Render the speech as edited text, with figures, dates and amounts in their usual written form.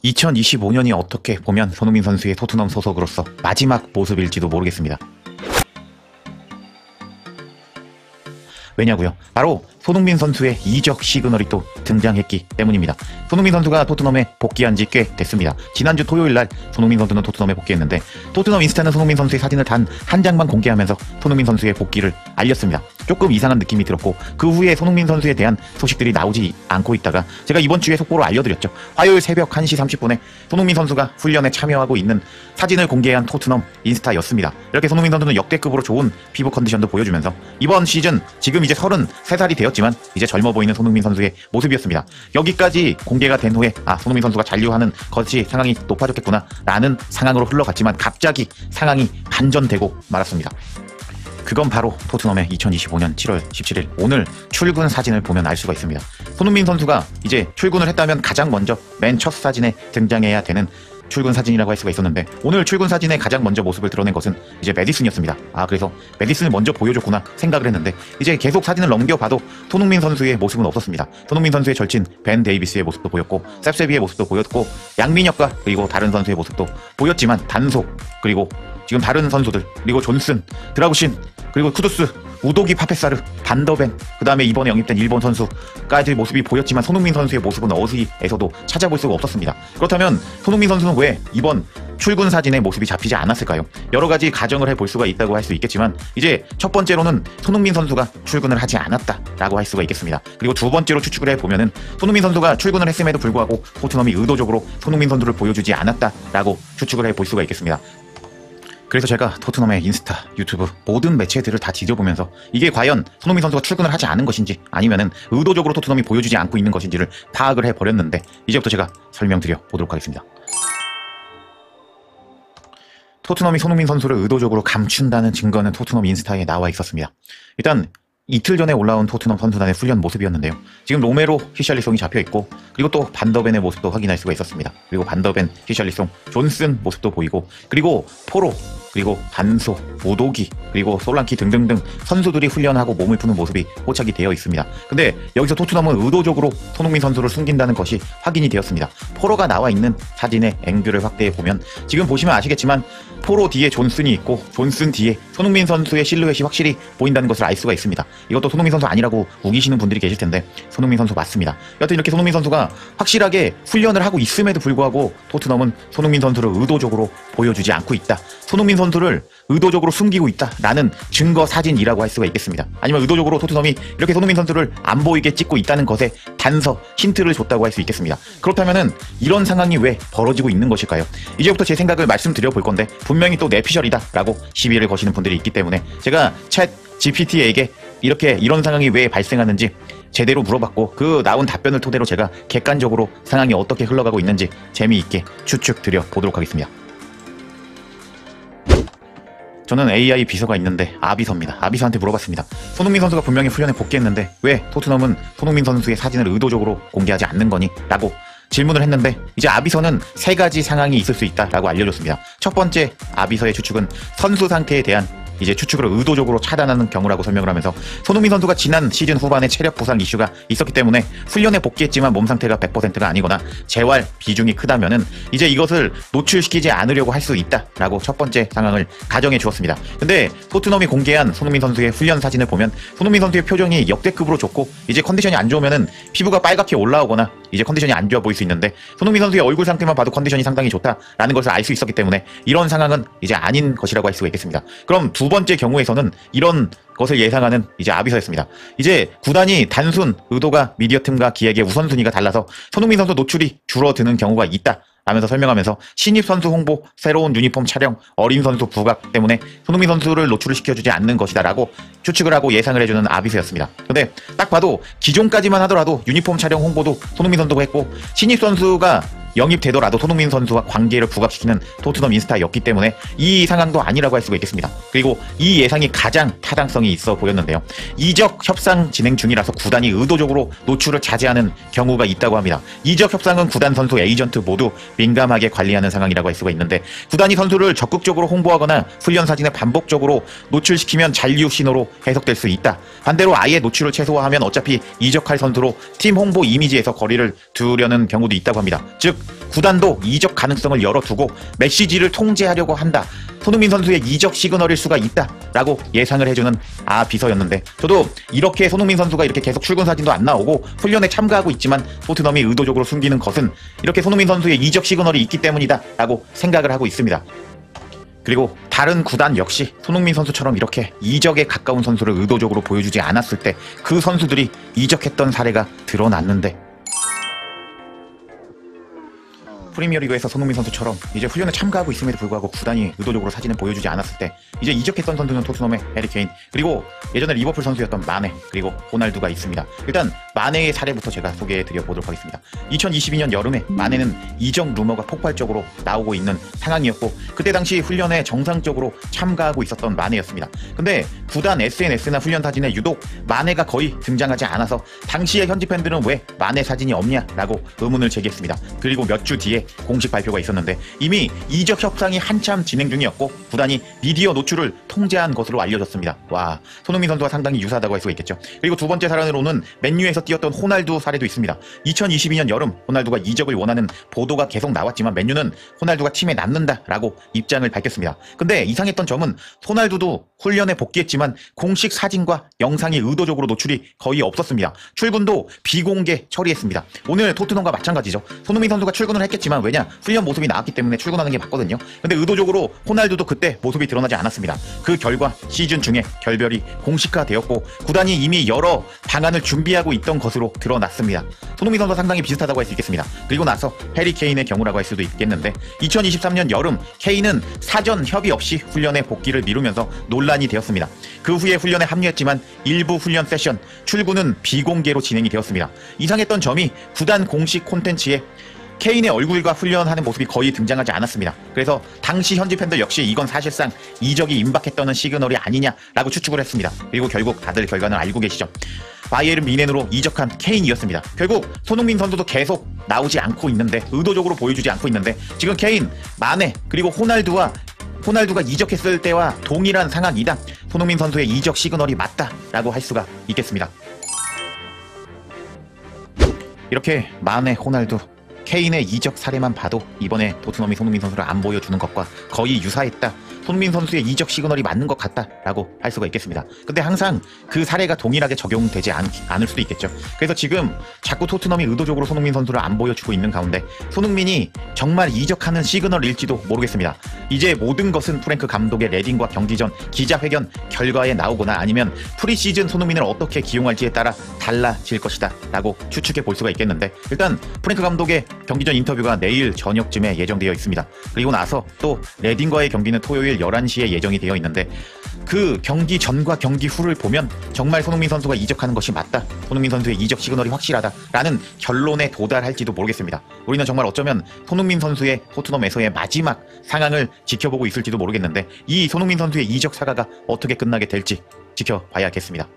2025년이 어떻게 보면 손흥민 선수의 토트넘 소속으로서 마지막 모습일지도 모르겠습니다. 왜냐고요? 바로 손흥민 선수의 이적 시그널이 또 등장했기 때문입니다. 손흥민 선수가 토트넘에 복귀한 지 꽤 됐습니다. 지난주 토요일날 손흥민 선수는 토트넘에 복귀했는데 토트넘 인스타는 손흥민 선수의 사진을 단 한 장만 공개하면서 손흥민 선수의 복귀를 알렸습니다. 조금 이상한 느낌이 들었고 그 후에 손흥민 선수에 대한 소식들이 나오지 않고 있다가 제가 이번 주에 속보로 알려드렸죠. 화요일 새벽 1시 30분에 손흥민 선수가 훈련에 참여하고 있는 사진을 공개한 토트넘 인스타였습니다. 이렇게 손흥민 선수는 역대급으로 좋은 피부 컨디션도 보여주면서 이번 시즌 지금 이제 33살이 되었지만 이제 젊어 보이는 손흥민 선수의 모습이었습니다. 여기까지 공개가 된 후에 손흥민 선수가 잔류하는 것이 상황이 높아졌겠구나 라는 상황으로 흘러갔지만 갑자기 상황이 반전되고 말았습니다. 그건 바로 토트넘의 2025년 7월 17일 오늘 출근 사진을 보면 알 수가 있습니다. 손흥민 선수가 이제 출근을 했다면 가장 먼저 맨 첫 사진에 등장해야 되는 출근 사진이라고 할 수가 있었는데 오늘 출근 사진에 가장 먼저 모습을 드러낸 것은 이제 매디슨이었습니다. 그래서 매디슨을 먼저 보여줬구나 생각을 했는데 이제 계속 사진을 넘겨봐도 손흥민 선수의 모습은 없었습니다. 손흥민 선수의 절친 벤 데이비스의 모습도 보였고 셉세비의 모습도 보였고 양민혁과 그리고 다른 선수의 모습도 보였지만 단속 그리고 지금 다른 선수들 그리고 존슨, 드라구신 그리고 쿠두스, 우도기 파페사르, 반더벤 그 다음에 이번에 영입된 일본 선수까지 모습이 보였지만 손흥민 선수의 모습은 어디에서도 찾아볼 수가 없었습니다. 그렇다면 손흥민 선수는 왜 이번 출근 사진의 모습이 잡히지 않았을까요? 여러 가지 가정을 해볼 수가 있다고 할 수 있겠지만 이제 첫 번째로는 손흥민 선수가 출근을 하지 않았다라고 할 수가 있겠습니다. 그리고 두 번째로 추측을 해보면은 손흥민 선수가 출근을 했음에도 불구하고 토트넘이 의도적으로 손흥민 선수를 보여주지 않았다라고 추측을 해볼 수가 있겠습니다. 그래서 제가 토트넘의 인스타, 유튜브 모든 매체들을 다 뒤져보면서 이게 과연 손흥민 선수가 출근을 하지 않은 것인지 아니면은 의도적으로 토트넘이 보여주지 않고 있는 것인지를 파악을 해버렸는데 이제부터 제가 설명드려 보도록 하겠습니다. 토트넘이 손흥민 선수를 의도적으로 감춘다는 증거는 토트넘 인스타에 나와 있었습니다. 일단 이틀 전에 올라온 토트넘 선수단의 훈련 모습이었는데요. 지금 로메로, 히샬리송이 잡혀있고 그리고 또 반더벤의 모습도 확인할 수가 있었습니다. 그리고 반더벤, 히샬리송, 존슨 모습도 보이고 그리고 포로, 그리고 단소, 우도기, 그리고 솔랑키 등등등 선수들이 훈련하고 몸을 푸는 모습이 포착이 되어 있습니다. 근데 여기서 토트넘은 의도적으로 손흥민 선수를 숨긴다는 것이 확인이 되었습니다. 포로가 나와 있는 사진의 앵글을 확대해 보면 지금 보시면 아시겠지만 포로 뒤에 존슨이 있고 존슨 뒤에 손흥민 선수의 실루엣이 확실히 보인다는 것을 알 수가 있습니다. 이것도 손흥민 선수 아니라고 우기시는 분들이 계실 텐데 손흥민 선수 맞습니다. 여하튼 이렇게 손흥민 선수가 확실하게 훈련을 하고 있음에도 불구하고 토트넘은 손흥민 선수를 의도적으로 보여주지 않고 있다. 손흥민 선수를 의도적으로 숨기고 있다라는 증거 사진이라고 할 수가 있겠습니다. 아니면 의도적으로 토트넘이 이렇게 손흥민 선수를 안 보이게 찍고 있다는 것에 단서, 힌트를 줬다고 할 수 있겠습니다. 그렇다면은 이런 상황이 왜 벌어지고 있는 것일까요? 이제부터 제 생각을 말씀드려 볼 건데 분명히 또 내피셜이다 라고 시비를 거시는 분들이 있기 때문에 제가 챗 GPT에게 이런 상황이 왜 발생하는지 제대로 물어봤고 그 나온 답변을 토대로 제가 객관적으로 상황이 어떻게 흘러가고 있는지 재미있게 추측드려 보도록 하겠습니다. 저는 AI 비서가 있는데 아비서입니다. 아비서한테 물어봤습니다. 손흥민 선수가 분명히 훈련에 복귀했는데 왜 토트넘은 손흥민 선수의 사진을 의도적으로 공개하지 않는 거니? 라고 질문을 했는데 이제 아비서는 세 가지 상황이 있을 수 있다라고 알려줬습니다. 첫 번째 아비서의 추측은 선수 상태에 대한 이제 추측을 의도적으로 차단하는 경우라고 설명을 하면서 손흥민 선수가 지난 시즌 후반에 체력 부상 이슈가 있었기 때문에 훈련에 복귀했지만 몸 상태가 100%가 아니거나 재활 비중이 크다면은 이제 이것을 노출시키지 않으려고 할 수 있다라고 첫 번째 상황을 가정해 주었습니다. 근데 토트넘이 공개한 손흥민 선수의 훈련 사진을 보면 손흥민 선수의 표정이 역대급으로 좋고 이제 컨디션이 안 좋으면은 피부가 빨갛게 올라오거나 이제 컨디션이 안 좋아 보일 수 있는데 손흥민 선수의 얼굴 상태만 봐도 컨디션이 상당히 좋다라는 것을 알 수 있었기 때문에 이런 상황은 이제 아닌 것이라고 할 수가 있겠습니다. 그럼 두 번째 경우에서는 이런 것을 예상하는 이제 아비서였습니다. 이제 구단이 단순 의도가 미디어팀과 기획의 우선순위가 달라서 손흥민 선수 노출이 줄어드는 경우가 있다 라면서 설명하면서 신입 선수 홍보, 새로운 유니폼 촬영, 어린 선수 부각 때문에 손흥민 선수를 노출을 시켜주지 않는 것이다 라고 추측을 하고 예상을 해주는 아비서였습니다. 근데 딱 봐도 기존까지만 하더라도 유니폼 촬영 홍보도 손흥민 선수가 했고 신입 선수가 영입되더라도 손흥민 선수와 관계를 부각시키는 토트넘 인스타였기 때문에 이 상황도 아니라고 할 수가 있겠습니다. 그리고 이 예상이 가장 타당성이 있어 보였는데요. 이적 협상 진행 중이라서 구단이 의도적으로 노출을 자제하는 경우가 있다고 합니다. 이적 협상은 구단 선수 에이전트 모두 민감하게 관리하는 상황이라고 할 수가 있는데 구단이 선수를 적극적으로 홍보하거나 훈련 사진을 반복적으로 노출시키면 잔류 신호로 해석될 수 있다. 반대로 아예 노출을 최소화하면 어차피 이적할 선수로 팀 홍보 이미지에서 거리를 두려는 경우도 있다고 합니다. 즉 구단도 이적 가능성을 열어두고 메시지를 통제하려고 한다. 손흥민 선수의 이적 시그널일 수가 있다라고 예상을 해주는 비서였는데, 저도 이렇게 손흥민 선수가 이렇게 계속 출근 사진도 안 나오고 훈련에 참가하고 있지만 토트넘이 의도적으로 숨기는 것은 이렇게 손흥민 선수의 이적 시그널이 있기 때문이다라고 생각을 하고 있습니다. 그리고 다른 구단 역시 손흥민 선수처럼 이렇게 이적에 가까운 선수를 의도적으로 보여주지 않았을 때 그 선수들이 이적했던 사례가 드러났는데, 프리미어리그에서 손흥민 선수처럼 이제 훈련에 참가하고 있음에도 불구하고 구단이 의도적으로 사진을 보여주지 않았을 때 이제 이적했던 선수는 토트넘의 해리 케인, 그리고 예전에 리버풀 선수였던 마네, 그리고 호날두가 있습니다. 일단 마네의 사례부터 제가 소개해드려 보도록 하겠습니다. 2022년 여름에 마네는 이적 루머가 폭발적으로 나오고 있는 상황이었고, 그때 당시 훈련에 정상적으로 참가하고 있었던 마네였습니다. 근데 구단 SNS나 훈련 사진에 유독 마네가 거의 등장하지 않아서 당시의 현지 팬들은 왜 마네 사진이 없냐라고 의문을 제기했습니다. 그리고 몇 주 뒤에 공식 발표가 있었는데 이미 이적 협상이 한참 진행 중이었고 구단이 미디어 노출을 통제한 것으로 알려졌습니다. 와, 손흥민 선수와 상당히 유사하다고 할 수가 있겠죠. 그리고 두 번째 사례로는 맨유에서 뛰었던 호날두 사례도 있습니다. 2022년 여름 호날두가 이적을 원하는 보도가 계속 나왔지만 맨유는 호날두가 팀에 남는다라고 입장을 밝혔습니다. 근데 이상했던 점은 호날두도 훈련에 복귀했지만 공식 사진과 영상이 의도적으로 노출이 거의 없었습니다. 출근도 비공개 처리했습니다. 오늘 토트넘과 마찬가지죠. 손흥민 선수가 출근을 했겠지만 왜냐? 훈련 모습이 나왔기 때문에 출근하는 게 맞거든요. 근데 의도적으로 호날두도 그때 모습이 드러나지 않았습니다. 그 결과 시즌 중에 결별이 공식화되었고 구단이 이미 여러 방안을 준비하고 있던 것으로 드러났습니다. 손흥민 선수와 상당히 비슷하다고 할 수 있겠습니다. 그리고 나서 해리 케인의 경우라고 할 수도 있겠는데 2023년 여름 케인은 사전 협의 없이 훈련에 복귀를 미루면서 논란이 되었습니다. 그 후에 훈련에 합류했지만 일부 훈련 세션, 출구는 비공개로 진행이 되었습니다. 이상했던 점이 구단 공식 콘텐츠에 케인의 얼굴과 훈련하는 모습이 거의 등장하지 않았습니다. 그래서 당시 현지 팬들 역시 이건 사실상 이적이 임박했다는 시그널이 아니냐라고 추측을 했습니다. 그리고 결국 다들 결과는 알고 계시죠. 바이에른 뮌헨으로 이적한 케인이었습니다. 결국 손흥민 선수도 계속 나오지 않고 있는데, 의도적으로 보여주지 않고 있는데 지금 케인, 마네, 그리고 호날두가 이적했을 때와 동일한 상황이다. 손흥민 선수의 이적 시그널이 맞다라고 할 수가 있겠습니다. 이렇게 마네, 호날두, 케인의 이적 사례만 봐도 이번에 토트넘이 손흥민 선수를 안 보여주는 것과 거의 유사했다. 손흥민 선수의 이적 시그널이 맞는 것 같다라고 할 수가 있겠습니다. 근데 항상 그 사례가 동일하게 적용되지 않을 수도 있겠죠. 그래서 지금 자꾸 토트넘이 의도적으로 손흥민 선수를 안 보여주고 있는 가운데 손흥민이 정말 이적하는 시그널일지도 모르겠습니다. 이제 모든 것은 프랭크 감독의 레딩과 경기 전 기자회견 결과에 나오거나 아니면 프리시즌 손흥민을 어떻게 기용할지에 따라 달라질 것이다 라고 추측해 볼 수가 있겠는데, 일단 프랭크 감독의 경기 전 인터뷰가 내일 저녁쯤에 예정되어 있습니다. 그리고 나서 또 레딩과의 경기는 토요일 11시에 예정이 되어 있는데, 그 경기 전과 경기 후를 보면 정말 손흥민 선수가 이적하는 것이 맞다, 손흥민 선수의 이적 시그널이 확실하다라는 결론에 도달할지도 모르겠습니다. 우리는 정말 어쩌면 손흥민 선수의 토트넘에서의 마지막 상황을 지켜보고 있을지도 모르겠는데, 이 손흥민 선수의 이적 사가가 어떻게 끝나게 될지 지켜봐야겠습니다.